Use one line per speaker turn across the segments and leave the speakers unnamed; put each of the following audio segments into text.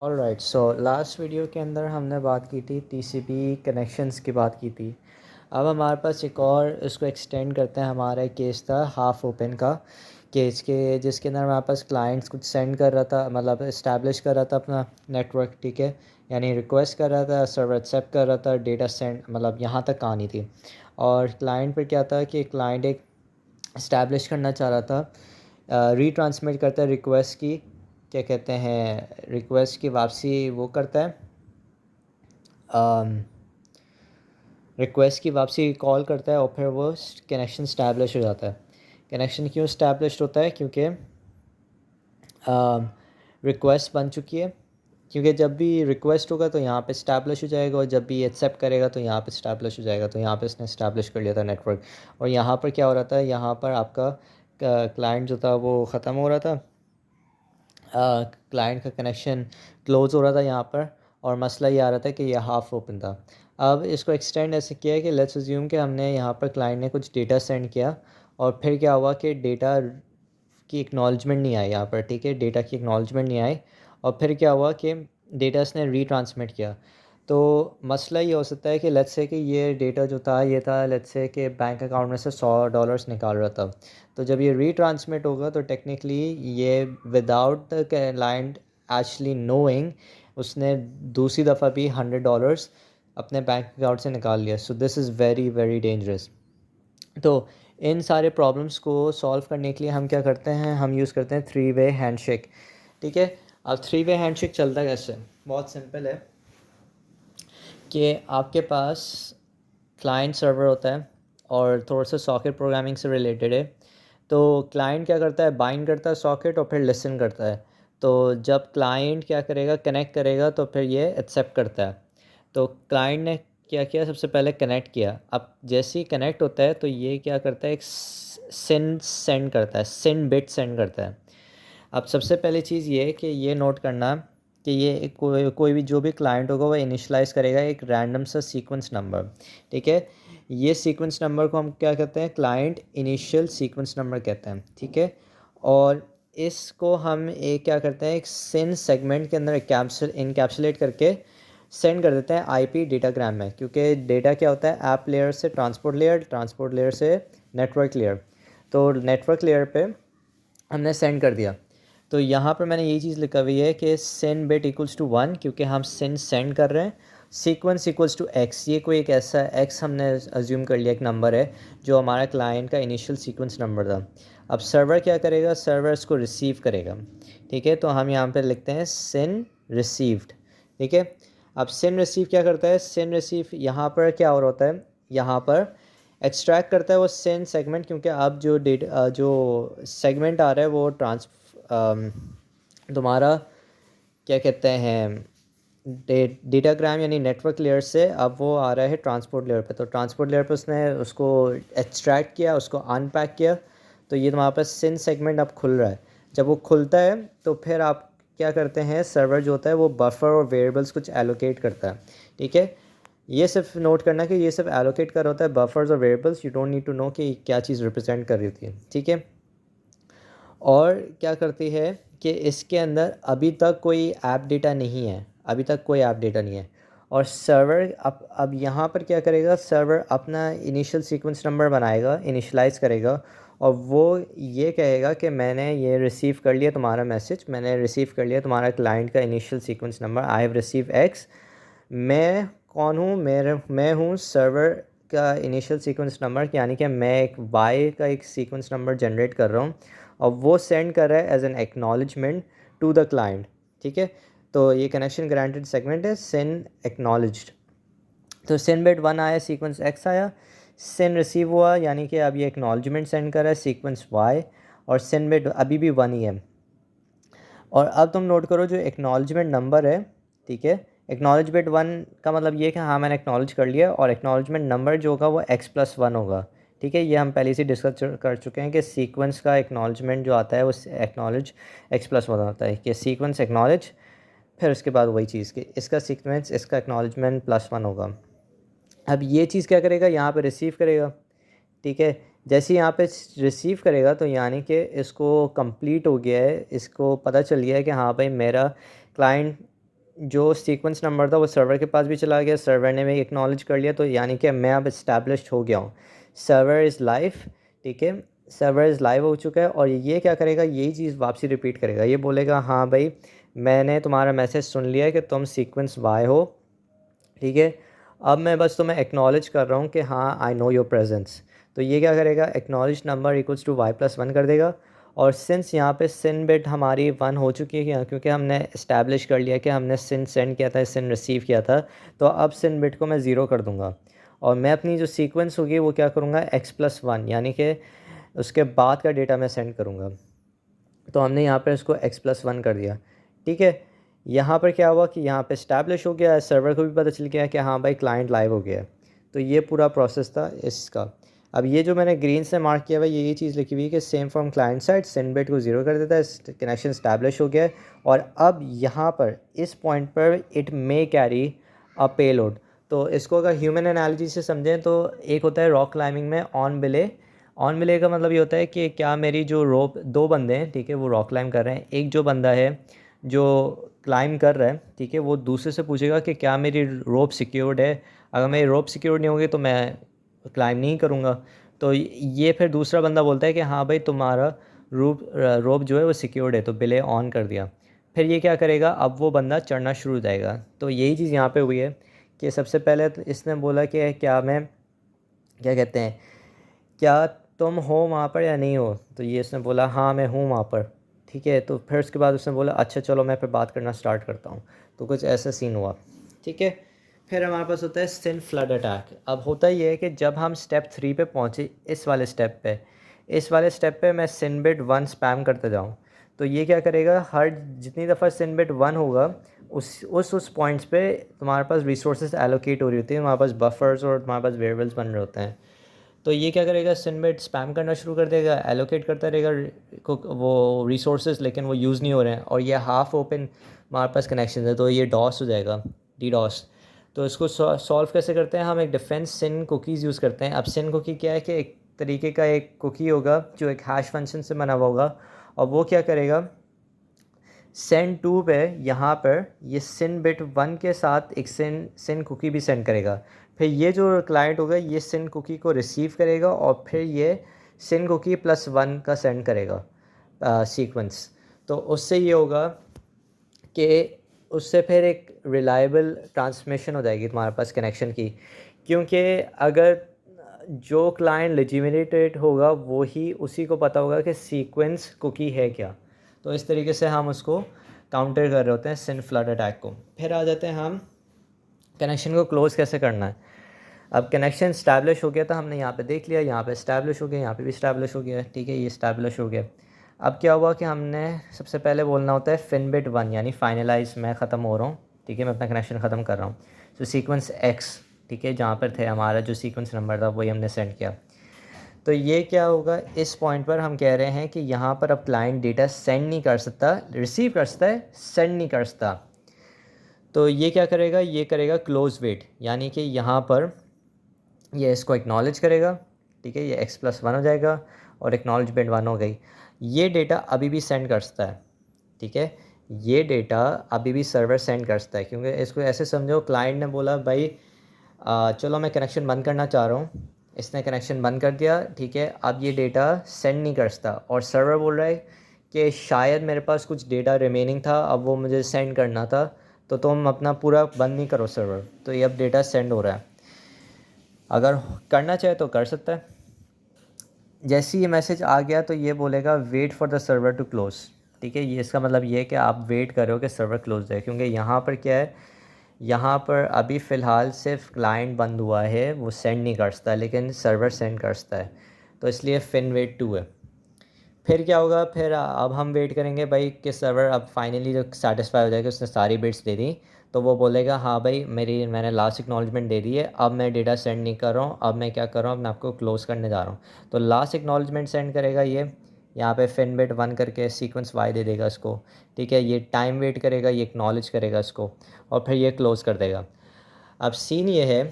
Alright, so last video के अंदर हमने बात की थी टीसीपी कनेक्शंस की बात की थी। अब हमारे पास एक और इसको एक्सटेंड करते हैं। हमारा एक केस था हाफ ओपन का केस के, जिसके अंदर हमारे पास क्लाइंट्स कुछ सेंड कर रहा था, मतलब इस्टेब्लिश कर रहा था अपना नेटवर्क, ठीक है, यानी रिक्वेस्ट कर रहा था, सर्वर एक्सेप्ट कर रहा था, डेटा सेंड मतलब यहाँ तक कहानी थी। और क्लाइंट पर क्या था कि क्लाइंट एक इस्टेब्लिश करना चाह रहा था, रीट्रांसमिट करता है रिक्वेस्ट की, क्या कहते हैं, रिक्वेस्ट की वापसी वो करता है, रिक्वेस्ट की वापसी कॉल करता है और फिर वो कनेक्शन स्टैब्लिश हो जाता है। कनेक्शन क्यों स्टैब्लिश होता है? क्योंकि रिक्वेस्ट बन चुकी है, क्योंकि जब भी रिक्वेस्ट होगा तो यहाँ पे स्टैब्लिश हो जाएगा, और जब भी एक्सेप्ट करेगा तो यहाँ पे स्टैब्लिश हो जाएगा। तो यहाँ पे इसने स्टैब्लिश कर लिया था नेटवर्क। और यहाँ पर क्या हो रहा था, यहाँ पर आपका क्लाइंट जो था वो ख़त्म हो रहा था, क्लाइंट का कनेक्शन क्लोज़ हो रहा था यहाँ पर, और मसला ये आ रहा था कि यह हाफ ओपन था। अब इसको एक्सटेंड ऐसे किया है कि लेट्स अज्यूम कि हमने यहाँ पर क्लाइंट ने कुछ डेटा सेंड किया, और फिर क्या हुआ कि डेटा की एक्नॉलेजमेंट नहीं आई यहाँ पर, ठीक है, डेटा की एक्नॉलेजमेंट नहीं आई। और फिर क्या हुआ कि डेटा इसने रीट्रांसमिट किया। तो मसला ये हो सकता है कि लेट्स से कि ये डेटा जो था ये था, लेट्स से कि बैंक अकाउंट में से $100 निकाल रहा था। तो जब ये रीट्रांसमिट होगा तो टेक्निकली ये without the client actually knowing उसने दूसरी दफ़ा भी $100 अपने बैंक अकाउंट से निकाल लिया। So this is very very dangerous. तो इन सारे प्रॉब्लम्स को सॉल्व करने के लिए हम क्या करते हैं, हम यूज़ करते हैं 3-वे हैंडशेक, ठीक है। अब 3-वे हैंडशेक चलता कैसे? बहुत सिंपल है कि आपके पास क्लाइंट सर्वर होता है और थोड़ा सा सॉकेट प्रोग्रामिंग से रिलेटेड है। तो क्लाइंट क्या करता है, बाइंड करता है सॉकेट और फिर लिसन करता है। तो जब क्लाइंट क्या करेगा, कनेक्ट करेगा, तो फिर ये एक्सेप्ट करता है। तो क्लाइंट ने क्या किया, सबसे पहले कनेक्ट किया। अब जैसे ही कनेक्ट होता है तो ये क्या करता है, एक सिन सेंड करता है, सिन बिट सेंड करता है। अब सबसे पहली चीज़ ये है कि ये नोट करना कि ये कोई भी जो भी क्लाइंट होगा वो इनिशलाइज़ करेगा एक रैंडम सा सीक्वेंस नंबर, ठीक है। ये सीक्वेंस नंबर को हम क्या कहते हैं, क्लाइंट इनिशियल सीक्वेंस नंबर कहते हैं, ठीक है। और इसको हम एक क्या करते हैं, एक सिन सेगमेंट के अंदर इनकैप्सुलेट करके सेंड कर देते हैं आईपी डेटाग्राम में, क्योंकि डेटा क्या होता है, ऐप लेयर से ट्रांसपोर्ट लेयर, ट्रांसपोर्ट लेयर से नेटवर्क लेयर। तो नेटवर्क लेयर पे हमने सेंड कर दिया। तो यहाँ पर मैंने यही चीज़ लिखा हुई है कि सेंड बिट इक्वल्स टू 1, क्योंकि हम सेंड कर रहे हैं। सीक्वेंस इक्वल्स टू एक्स, ये कोई एक ऐसा एक्स हमने अज्यूम कर लिया, एक नंबर है जो हमारा क्लाइंट का इनिशियल सीक्वेंस नंबर था। अब सर्वर क्या करेगा, सर्वर इसको रिसीव करेगा, ठीक है। तो हम यहाँ पर लिखते हैं सेंड रिसीव्ड, ठीक है। अब सेंड रिसीव क्या करता है, सेंड रिसीव यहाँ पर क्या हो रहा होता है, यहाँ पर एक्सट्रैक्ट करता है वो सेंड सेगमेंट, क्योंकि अब जो सेगमेंट आ रहा है वो तुम्हारा क्या कहते हैं, डेटाग्राम यानी नेटवर्क लेयर से अब वो आ रहा है ट्रांसपोर्ट लेयर पे। तो ट्रांसपोर्ट लेयर पे उसने उसको एक्सट्रैक्ट किया, उसको अनपैक किया। तो ये तुम्हारे पास सिन सेगमेंट अब खुल रहा है। जब वो खुलता है तो फिर आप क्या करते हैं, सर्वर जो होता है वो बफर और वेरिएबल्स कुछ एलोकेट करता है, ठीक है। ये सिर्फ नोट करना कि ये सिर्फ एलोकेट कर होता है बफर्स और variables, you don't need to know कि क्या चीज़ रिप्रेजेंट कर रही होती है, ठीक है। और क्या करती है कि इसके अंदर अभी तक कोई ऐप डेटा नहीं है, अभी तक कोई ऐप डेटा नहीं है। और सर्वर अब यहाँ पर क्या करेगा, सर्वर अपना इनिशियल सीक्वेंस नंबर बनाएगा, इनिशलाइज़ करेगा, और वो ये कहेगा कि मैंने ये रिसीव कर लिया तुम्हारा मैसेज, मैंने रिसीव कर लिया तुम्हारा क्लाइंट का initial sequence number, I have receive x. मैं कौन हूँ, मैं हूँ सर्वर का इनिशियल सीक्वेंस नंबर, यानी कि मैं एक वाई का एक सीक्वेंस नंबर जनरेट कर रहा हूँ, और वो सेंड कर रहा है as an acknowledgement to the client, ठीक है। तो ये कनेक्शन ग्रांटेड सेगमेंट है सेंड एक्नॉलेज्ड। तो सेंड बिट 1 आया, सीक्वेंस एक्स आया, सेंड रिसीव हुआ, यानी कि अब ये एक्नॉलेजमेंट सेंड कर रहा है सीक्वेंस वाई, और सेंड बिट अभी भी 1 ही है। और अब तुम नोट करो जो एक्नॉलेजमेंट नंबर है, ठीक है, एक्नॉलेजमेंट 1 का मतलब ये कि हाँ मैंने एक्नॉलेज कर लिया, और एक्नॉलेजमेंट नंबर जो होगा वो x+1 होगा, ठीक है। ये हम पहले से डिस्कस कर चुके हैं कि सीक्वेंस का एक्नॉलेजमेंट जो आता है वो एक्नॉलेज x+1 होता है, कि सीक्वेंस एक्नॉलेज, फिर उसके बाद वही चीज़ कि इसका सीक्वेंस, इसका एक्नॉलेजमेंट +1 होगा। अब ये चीज़ क्या करेगा, यहाँ पे रिसीव करेगा, ठीक है। जैसे ही यहाँ पे रिसीव करेगा तो यानी कि इसको कंप्लीट हो गया है, इसको पता चल गया है कि हाँ भाई मेरा क्लाइंट जो सीक्वेंस नंबर था वो सर्वर के पास भी चला गया, सर्वर ने भी एक्नॉलेज कर लिया, तो यानी कि मैं अब इस्टेब्लिश हो गया हूँ, सर्वर इज़ लाइव। ठीक है, सर्वर इज़ लाइव हो चुका है। और ये क्या करेगा, यही चीज़ वापसी रिपीट करेगा, ये बोलेगा हाँ भाई मैंने तुम्हारा मैसेज सुन लिया है कि तुम सीक्वेंस वाई हो। ठीक है, अब मैं बस तुम्हें एक्नॉलेज कर रहा हूँ कि हाँ आई नो योर प्रेजेंस। तो ये क्या करेगा, acknowledge number equals to y+1 कर देगा। और सिंस यहाँ पे सिन बिट हमारी 1 हो चुकी है क्योंकि हमने इस्टेब्लिश कर लिया कि हमने सिन सेंड किया था, सिन रिसीव किया था, तो अब सिन बिट को मैं ज़ीरो कर दूँगा। और मैं अपनी जो सीक्वेंस होगी वो क्या करूँगा, x+1 यानी कि उसके बाद का डेटा मैं सेंड करूँगा। तो हमने यहाँ पर इसको x+1 कर दिया। ठीक है, यहाँ पर क्या हुआ कि यहाँ पे इस्टेब्लिश हो गया है, सर्वर को भी पता चल गया कि हाँ भाई क्लाइंट लाइव हो गया है। तो ये पूरा प्रोसेस था इसका। अब ये जो मैंने ग्रीन से मार्क किया हुआ है, ये चीज़ लिखी हुई है कि same from client side send bit को ज़ीरो कर देता है, कनेक्शन इस्टेब्लिश हो गया है। और अब यहाँ पर इस पॉइंट पर it may carry a payload. तो इसको अगर ह्यूमन एनालॉजी से समझें तो एक होता है रॉक क्लाइंबिंग में ऑन बिले। ऑन बिले का मतलब ये होता है कि क्या मेरी जो रोप, दो बंदे हैं, ठीक है, वो रॉक क्लाइंब कर रहे हैं, एक जो बंदा है जो क्लाइंब कर रहा है, ठीक है, वो दूसरे से पूछेगा कि क्या मेरी रोप सिक्योर्ड है। अगर मेरी रोप सिक्योर्ड नहीं होगी तो मैं क्लाइंब नहीं करूँगा। तो ये फिर दूसरा बंदा बोलता है कि हाँ भाई तुम्हारा रोप जो है वो सिक्योर्ड है, तो बिले ऑन कर दिया। फिर ये क्या करेगा, अब वो बंदा चढ़ना शुरू हो जाएगा। तो यही चीज़ यहाँ पे हुई है कि सबसे पहले तो इसने बोला कि क्या मैं, क्या कहते हैं, क्या तुम हो वहाँ पर या नहीं हो। तो ये उसने बोला हाँ मैं हूँ वहाँ पर। ठीक है, तो फिर उसके बाद उसने बोला अच्छा चलो मैं फिर बात करना स्टार्ट करता हूँ। तो कुछ ऐसा सीन हुआ। ठीक है, फिर हमारे पास होता है सिन फ्लड अटैक। अब होता ये है कि जब हम स्टेप 3 पे पहुँचे, इस वाले स्टेप पे मैं सिन बिट 1 स्पैम करते जाऊँ, तो ये क्या करेगा, हर जितनी दफ़ा सिन बिट 1 होगा उस पॉइंट्स पे तुम्हारे पास रिसोर्सेज एलोकेट हो रही होती है, तुम्हारे पास बफर्स और तुम्हारे पास वेरिएबल्स बन रहे होते हैं। तो ये क्या करेगा, सिनमेट स्पैम करना शुरू कर देगा, एलोकेट करता रहेगा वो रिसोर्सेज, लेकिन वो यूज़ नहीं हो रहे हैं और ये हाफ ओपन हमारे पास कनेक्शन है, तो ये डॉस हो जाएगा, डी डॉस। तो इसको सॉल्व कैसे करते हैं, हम एक डिफेंस सिन कुकीज़ यूज़ करते हैं। अब सिन कुकी क्या है कि एक तरीके का एक कुकी होगा जो एक हैश फंक्शन से बना हुआ होगा, और वो क्या करेगा, सेंड टू पे यहाँ पर ये सिन बिट 1 के साथ एक सिन सिन कुकी भी सेंड करेगा। फिर ये जो क्लाइंट होगा ये सिन कुकी को रिसीव करेगा और फिर ये सिन कुकी +1 का सेंड करेगा सीक्वेंस। तो उससे ये होगा कि उससे फिर एक रिलायबल ट्रांसमिशन हो जाएगी तुम्हारे पास कनेक्शन की, क्योंकि अगर जो क्लाइंट लेजिटिमेटेड होगा वो ही उसी को पता होगा कि सीक्वेंस कुकी है क्या। तो इस तरीके से हम उसको काउंटर कर रहे होते हैं सिन फ्लड अटैक को। फिर आ जाते हैं हम कनेक्शन को क्लोज़ कैसे करना है। अब कनेक्शन इस्टेब्लिश हो गया था, हमने यहाँ पे देख लिया, यहाँ पे इस्टेब्लिश हो गया, यहाँ पे भी इस्टेब्लिश हो गया। ठीक है, ये इस्टेब्लिश हो गया। अब क्या हुआ कि हमने सबसे पहले बोलना होता है फिन बिट 1 यानी फाइनलाइज, मैं ख़त्म हो रहा हूँ। ठीक है, मैं अपना कनेक्शन ख़त्म कर रहा हूँ। तो सीक्वेंस एक्स, ठीक है, जहाँ पर थे हमारा जो सीक्वेंस नंबर था वही हमने सेंड किया। तो ये क्या होगा, इस पॉइंट पर हम कह रहे हैं कि यहाँ पर अब क्लाइंट डेटा सेंड नहीं कर सकता, रिसीव कर सकता है, सेंड नहीं कर सकता। तो ये क्या करेगा, ये करेगा क्लोज वेट, यानी कि यहाँ पर ये इसको एक्नॉलेज करेगा। ठीक है, ये x+1 हो जाएगा और एक्नॉलेजमेंट 1 हो गई। ये डेटा अभी भी सेंड कर सकता है। ठीक है, ये डेटा अभी भी सर्वर सेंड कर सकता है, क्योंकि इसको ऐसे समझो क्लाइंट ने बोला भाई चलो मैं कनेक्शन बंद करना चाह रहा हूँ, इसने कनेक्शन बंद कर दिया। ठीक है, अब ये डेटा सेंड नहीं कर सकता और सर्वर बोल रहा है कि शायद मेरे पास कुछ डेटा रिमेनिंग था, अब वो मुझे सेंड करना था, तो तुम अपना पूरा बंद नहीं करो सर्वर। तो ये अब डेटा सेंड हो रहा है, अगर करना चाहे तो कर सकता है। जैसे ये मैसेज आ गया तो ये बोलेगा wait for the server to close. ठीक है, ये इसका मतलब ये है कि आप वेट करो कि सर्वर क्लोज है, क्योंकि यहाँ पर क्या है, यहाँ पर अभी फ़िलहाल सिर्फ क्लाइंट बंद हुआ है, वो सेंड नहीं कर सकता, लेकिन सर्वर सेंड कर सकता है। तो इसलिए फिन वेट 2 है। फिर क्या होगा, फिर अब हम वेट करेंगे भाई कि सर्वर अब फाइनली जो सेटिस्फाई हो जाएगा, उसने सारी बिट्स दे दी, तो वो बोलेगा हाँ भाई मैंने लास्ट एक्नॉलेजमेंट दे दी है, अब मैं डेटा सेंड नहीं कर रहा हूँ, अब मैं क्या कर रहा हूँ, अब मैं आपको क्लोज़ करने जा रहा हूँ। तो लास्ट एक्नॉलेजमेंट सेंड करेगा ये, यहाँ पे फिन बिट 1 करके सीक्वेंस वाई दे देगा इसको। ठीक है, ये टाइम वेट करेगा, ये एक्नॉलेज करेगा इसको और फिर ये क्लोज़ कर देगा। अब सीन ये है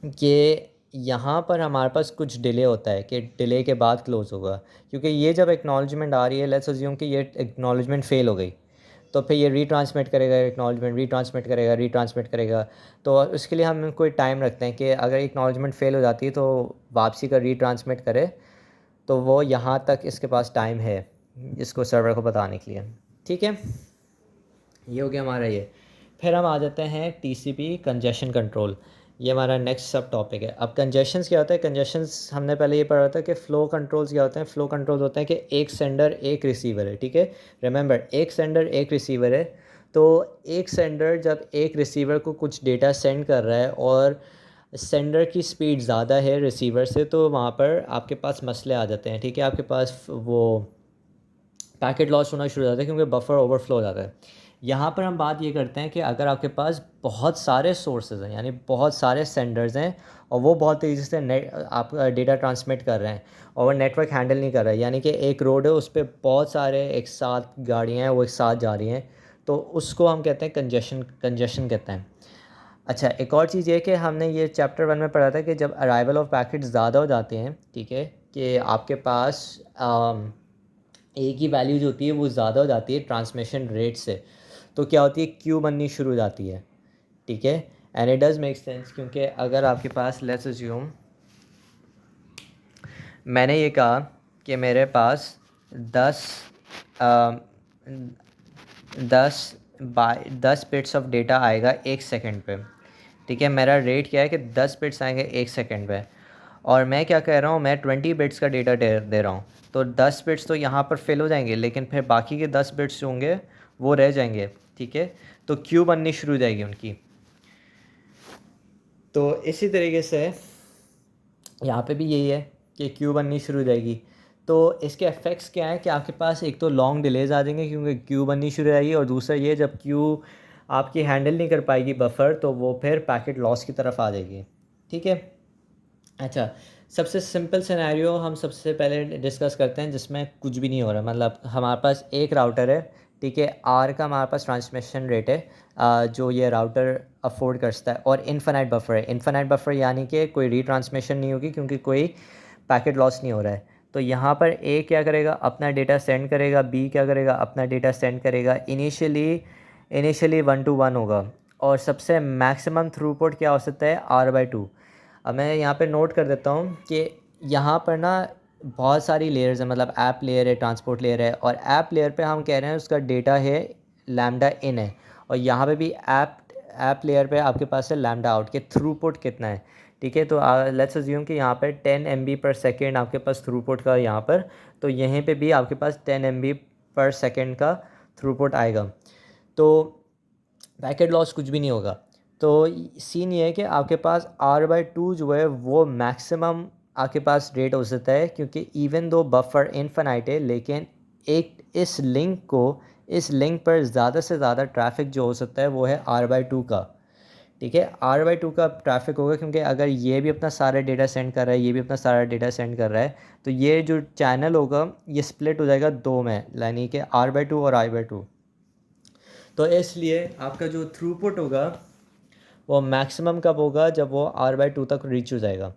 कि यहाँ पर हमारे पास कुछ डिले होता है कि डिले के बाद क्लोज़ होगा, क्योंकि ये जब एक्नॉलेजमेंट आ रही है, लेट्स अज्यूम कि ये एक्नॉलेजमेंट फ़ेल हो गई, तो फिर ये रीट्रांसमिट करेगा, एक्नॉलेजमेंट रीट्रांसमिट करेगा। तो उसके लिए हम कोई टाइम रखते हैं कि अगर एक्नॉलेजमेंट फ़ेल हो जाती है तो वापसी का रीट्रांसमिट करे, तो वो यहाँ तक इसके पास टाइम है इसको सर्वर को बताने के लिए। ठीक है, ये हो गया हमारा ये। फिर हम आ जाते हैं टीसीपी कंजेशन कंट्रोल, ये हमारा नेक्स्ट सब टॉपिक है। अब कंजेशंस क्या होता है? कंजेशंस हमने पहले ये पढ़ा था कि फ़्लो कंट्रोल्स क्या होते हैं। फ़्लो कंट्रोल्स होते हैं कि एक सेंडर एक रिसीवर है, ठीक है। रिमेंबर, एक सेंडर एक रिसीवर है। तो एक सेंडर जब एक रिसीवर को कुछ डेटा सेंड कर रहा है और सेंडर की स्पीड ज़्यादा है रिसीवर से, तो वहाँ पर आपके पास मसले आ जाते हैं, ठीक है। आपके पास वो पैकेट लॉस होना शुरू हो जाता है क्योंकि बफर ओवरफ्लो हो जाता है। यहाँ पर हम बात ये करते हैं कि अगर आपके पास बहुत सारे सोर्सेज हैं, यानी बहुत सारे सेंडर्स हैं, और वो बहुत तेज़ी से नेट आप डेटा ट्रांसमिट कर रहे हैं और वो नेटवर्क हैंडल नहीं कर रहा है, यानी कि एक रोड है उस पर बहुत सारे एक साथ गाड़ियाँ हैं वो एक साथ जा रही हैं, तो उसको हम कहते हैं कंजेशन कहते हैं। अच्छा, एक और चीज़ ये कि हमने ये चैप्टर 1 में पढ़ा था कि जब अराइवल ऑफ पैकेट ज़्यादा हो जाते हैं, ठीक है, कि आपके पास ए की वैल्यू जो होती है वो ज़्यादा हो जाती है ट्रांसमिशन रेट से, तो क्या होती है, क्यू बननी शुरू हो जाती है, ठीक है। And it does make sense, क्योंकि अगर आपके पास, लेट्स अज्यूम मैंने ये कहा कि मेरे पास 10 10 बिट्स ऑफ डेटा आएगा 1 सेकंड पे, ठीक है। मेरा रेट क्या है कि 10 बिट्स आएंगे 1 सेकंड पे, और मैं क्या कह रहा हूँ, मैं 20 बिट्स का डेटा दे रहा हूँ, तो 10 बिट्स तो यहाँ पर फिल हो जाएंगे, लेकिन फिर बाकी के 10 बिट्स जो होंगे वो रह जाएंगे, ठीक है। तो क्यू बननी शुरू हो जाएगी उनकी। तो इसी तरीके से यहाँ पे भी यही है कि क्यू बननी शुरू हो जाएगी। तो इसके इफ़ेक्ट्स क्या है कि आपके पास एक तो लॉन्ग डिलेज आ जाएंगे क्योंकि क्यू बननी शुरू हो जाएगी, और दूसरा ये, जब क्यू आपकी हैंडल नहीं कर पाएगी बफर, तो वो फिर पैकेट लॉस की तरफ आ जाएगी, ठीक है। अच्छा, सबसे सिंपल सिनेरियो हम सबसे पहले डिस्कस करते हैं जिसमें कुछ भी नहीं हो रहा, मतलब हमारे पास एक राउटर है, ठीक है। आर का हमारे पास ट्रांसमिशन रेट है जो ये राउटर अफोर्ड करता है, और इनफाइनाइट बफर है। इनफाइनाइट बफर यानी कि कोई रीट्रांसमिशन नहीं होगी क्योंकि कोई पैकेट लॉस नहीं हो रहा है। तो यहाँ पर ए क्या करेगा, अपना डेटा सेंड करेगा, बी क्या करेगा, अपना डेटा सेंड करेगा। इनिशियली 1 to 1 होगा, और सबसे मैक्सिमम थ्रूपुट क्या हो सकता है, R/2। अब मैं यहाँ पे नोट कर देता हूँ कि यहाँ पर ना बहुत सारी लेयर्स हैं, मतलब ऐप लेयर है, ट्रांसपोर्ट लेयर है, और ऐप लेयर पे हम कह रहे हैं उसका डेटा है लैम्डा इन है, और यहाँ पे भी ऐप लेयर पे आपके पास है लैम्डा आउट के थ्रूपुट कितना है, ठीक है। तो लेट्स अज्यूम कि यहाँ पर 10 MB/सेकेंड आपके पास थ्रूपुट का यहाँ पर, तो यहीं पे भी आपके पास 10 MB/सेकेंड का थ्रूपुट आएगा, तो पैकेट लॉस कुछ भी नहीं होगा। तो सीन ये है कि आपके पास R/2 जो है वो मैक्सिमम आपके पास रेट हो सकता है, क्योंकि इवन दो बफर इनफिनाइट है, लेकिन इस लिंक पर ज़्यादा से ज़्यादा ट्रैफिक जो हो सकता है वो है R/2 का, ठीक है। R/2 का ट्रैफिक होगा, क्योंकि अगर ये भी अपना सारा डेटा सेंड कर रहा है, ये भी अपना सारा डेटा सेंड कर रहा है, तो ये जो चैनल होगा ये स्प्लिट हो जाएगा दो में, यानी कि R/2 और I/2। तो इसलिए आपका जो थ्रूपुट होगा वो मैक्सिमम कब होगा, जब वो R/2 तक रीच हो जाएगा।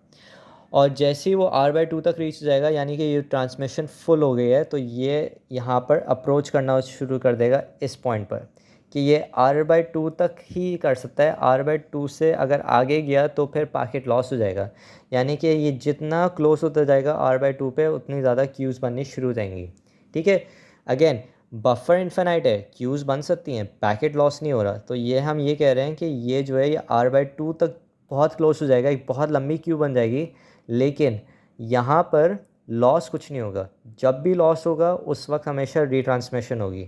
और जैसे ही वो R/2 तक रीच हो जाएगा, यानी कि ये ट्रांसमिशन फुल हो गई है, तो ये यहाँ पर अप्रोच करना शुरू कर देगा इस पॉइंट पर, कि ये R/2 तक ही कर सकता है। R/2 से अगर आगे गया तो फिर पैकेट लॉस हो जाएगा, यानी कि ये जितना क्लोज होता जाएगा R/2 पे, उतनी ज़्यादा क्यूज़ बननी शुरू हो जाएंगी, ठीक है। अगेन, बफर इन्फिनाइट है, क्यूज़ बन सकती हैं, पैकेट लॉस नहीं हो रहा, तो ये हम ये कह रहे हैं कि ये जो है ये R/2 तक बहुत क्लोज हो जाएगा, एक बहुत लंबी क्यू बन जाएगी, लेकिन यहाँ पर लॉस कुछ नहीं होगा। जब भी लॉस होगा उस वक्त हमेशा रीट्रांसमिशन होगी।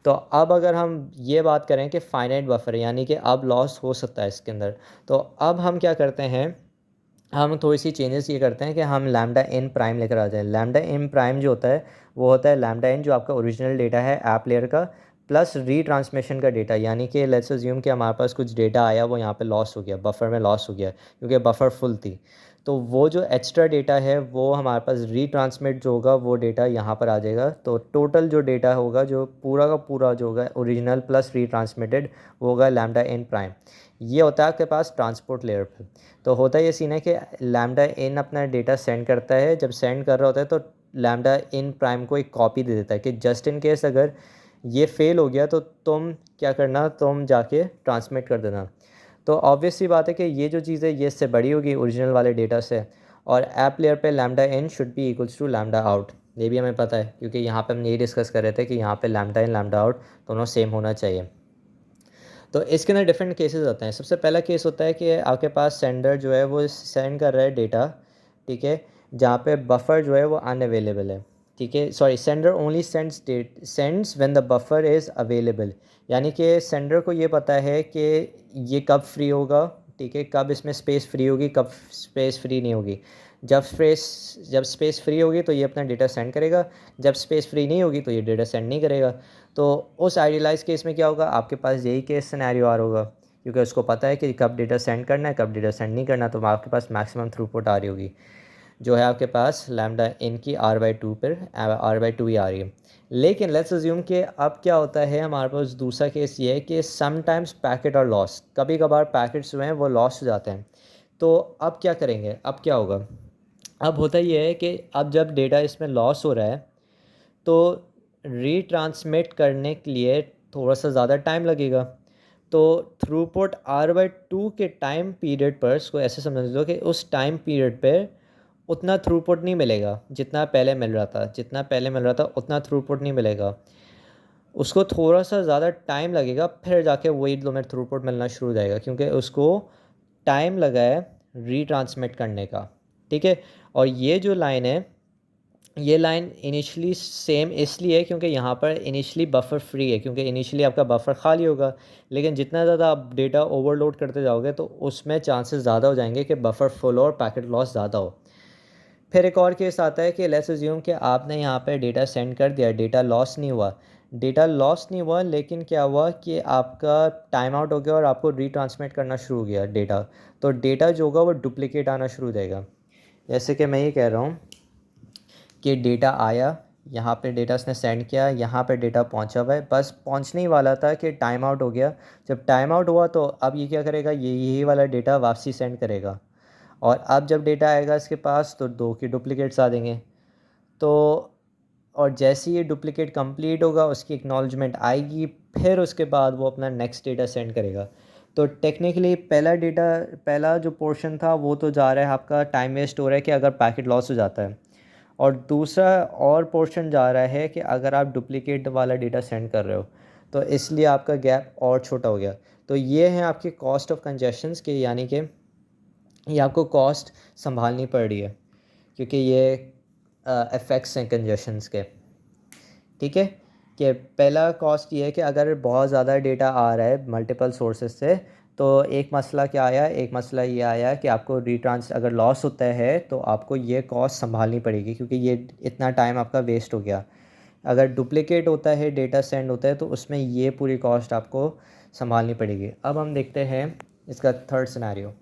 तो अब अगर हम ये बात करें कि फाइनाइट बफर है, यानी कि अब लॉस हो सकता है इसके अंदर, तो अब हम क्या करते हैं, हम थोड़ी सी चेंजेस ये करते हैं कि हम लैम्डा इन प्राइम लेकर आ जाएं। लैम्डा इन प्राइम जो होता है वो होता है लैम्डा इन जो आपका ओरिजिनल डेटा है ऐप लेयर का, प्लस रीट्रांसमिशन का डेटा, यानी कि लेट्स अज्यूम कि हमारे पास कुछ डेटा आया, वो यहाँ पे लॉस हो गया, बफर में लॉस हो गया क्योंकि बफर फुल थी, तो वो जो एक्स्ट्रा डेटा है वो हमारे पास रीट्रांसमिट जो होगा वो डेटा यहाँ पर आ जाएगा। तो टोटल जो डेटा होगा, जो पूरा का पूरा जो होगा ओरिजिनल प्लस रीट्रांसमिटेड, वो होगा लैम्डा इन प्राइम। ये होता है आपके पास ट्रांसपोर्ट लेयर पर। तो होता ये सीन है कि लैम्डा इन अपना डेटा सेंड करता है, जब सेंड कर रहा होता है तो लैम्डा इन प्राइम को एक कॉपी दे देता है कि जस्ट इन केस अगर ये फ़ेल हो गया तो तुम क्या करना, तुम जाके ट्रांसमिट कर देना। तो ऑब्वियस सी बात है कि ये जो चीज़ है ये इससे बड़ी होगी ओरिजिनल वाले डेटा से, और ऐप लेयर पे lambda in should be equals to lambda out. ये भी हमें पता है क्योंकि यहाँ पे हम यही डिस्कस कर रहे थे कि यहाँ पे लैम्डा इन लैम्डा आउट दोनों सेम होना चाहिए। तो इसके अंदर डिफरेंट केसेस होते हैं। सबसे पहला केस होता है कि आपके पास सेंडर जो है वो सेंड कर रहा है डेटा, ठीक है, जहाँ पे बफर जो है वो अनअवेलेबल है, ठीक है, sorry, sender only sends when the buffer is available. यानी कि सेंडर को ये पता है कि ये कब फ्री होगा, ठीक है, कब इसमें स्पेस फ्री होगी, कब स्पेस फ्री नहीं होगी। जब स्पेस फ्री होगी तो ये अपना डेटा सेंड करेगा, जब स्पेस फ्री नहीं होगी तो ये डेटा सेंड नहीं करेगा। तो उस आइडियलाइज केस में क्या होगा, आपके पास यही केस सिनेरियो आ रहा होगा, क्योंकि उसको पता है कि कब डेटा सेंड करना है, कब डेटा सेंड नहीं करना। तो आपके पास मैक्सिमम थ्रूपुट आ रही होगी, जो है आपके पास लैम्डा इन की r/2 पर r/2 ही आ रही है। लेकिन लेट्स अज्यूम कि अब क्या होता है, हमारे पास दूसरा केस ये है कि समटाइम्स पैकेट और लॉस, कभी कभार पैकेट्स जो हैं वो लॉस हो जाते हैं। तो अब क्या करेंगे, अब क्या होगा, अब होता ये है कि अब जब डेटा इसमें लॉस हो रहा है तो रीट्रांसमिट करने के लिए थोड़ा सा ज़्यादा टाइम लगेगा। तो थ्रूपुट r/2 के टाइम पीरियड पर, इसको ऐसे समझ लो कि उस टाइम पीरियड पे उतना थ्रूपुट नहीं मिलेगा जितना पहले मिल रहा था, जितना पहले मिल रहा था उतना थ्रूपुट नहीं मिलेगा, उसको थोड़ा सा ज़्यादा टाइम लगेगा, फिर जाके वही लिमिट थ्रूपुट मिलना शुरू हो जाएगा, क्योंकि उसको टाइम लगा है रीट्रांसमिट करने का, ठीक है। और ये जो लाइन है, ये लाइन इनिशियली सेम इसलिए है क्योंकि यहाँ पर इनिशियली बफर फ्री है, क्योंकि इनिशियली आपका बफर खाली होगा। लेकिन जितना ज़्यादा आप डेटा ओवरलोड करते जाओगे तो उसमें चांसेस ज़्यादा हो जाएंगे कि बफर फुल हो और पैकेट लॉस ज़्यादा हो। फिर एक और केस आता है कि लेट्स अज्यूम कि आपने यहाँ पे डेटा सेंड कर दिया, डेटा लॉस नहीं हुआ, डेटा लॉस नहीं हुआ, लेकिन क्या हुआ कि आपका टाइम आउट हो गया और आपको रीट्रांसमिट करना शुरू हो गया डेटा। तो डेटा जो होगा वो डुप्लीकेट आना शुरू हो जाएगा। जैसे कि मैं ये कह रहा हूँ कि डेटा आया, यहाँ पे डेटा उसने सेंड किया, यहाँ पे डेटा पहुँचा हुआ है, बस पहुँचने ही वाला था कि टाइम आउट हो गया। जब टाइम आउट हुआ तो अब ये क्या करेगा, ये यही वाला डेटा वापसी सेंड करेगा, और अब जब डेटा आएगा इसके पास तो दो की डुप्लीकेट्स आ देंगे। तो और जैसे ही ये डुप्लीकेट कंप्लीट होगा उसकी एक्नॉलेजमेंट आएगी, फिर उसके बाद वो अपना नेक्स्ट डेटा सेंड करेगा। तो टेक्निकली पहला जो पोर्शन था वो तो जा रहा है, आपका टाइम वेस्ट हो रहा है कि अगर पैकेट लॉस हो जाता है, और दूसरा और पोर्शन जा रहा है कि अगर आप डुप्लीकेट वाला डेटा सेंड कर रहे हो, तो इसलिए आपका गैप और छोटा हो गया। तो ये है आपकी कॉस्ट ऑफ कंजेशंस के, यानी कि ये आपको कॉस्ट संभालनी पड़ रही है, क्योंकि ये इफ़ेक्ट्स हैं कंजेशंस के, ठीक है। कि पहला कॉस्ट ये है कि अगर बहुत ज़्यादा डेटा आ रहा है मल्टीपल सोर्सेज से, तो एक मसला क्या आया, एक मसला ये आया कि आपको अगर लॉस होता है तो आपको ये कॉस्ट संभालनी पड़ेगी, क्योंकि ये इतना टाइम आपका वेस्ट हो गया। अगर डुप्लीकेट होता है, डेटा सेंड होता है, तो उसमें ये पूरी कॉस्ट आपको संभालनी पड़ेगी। अब हम देखते हैं इसका थर्ड सिनेरियो।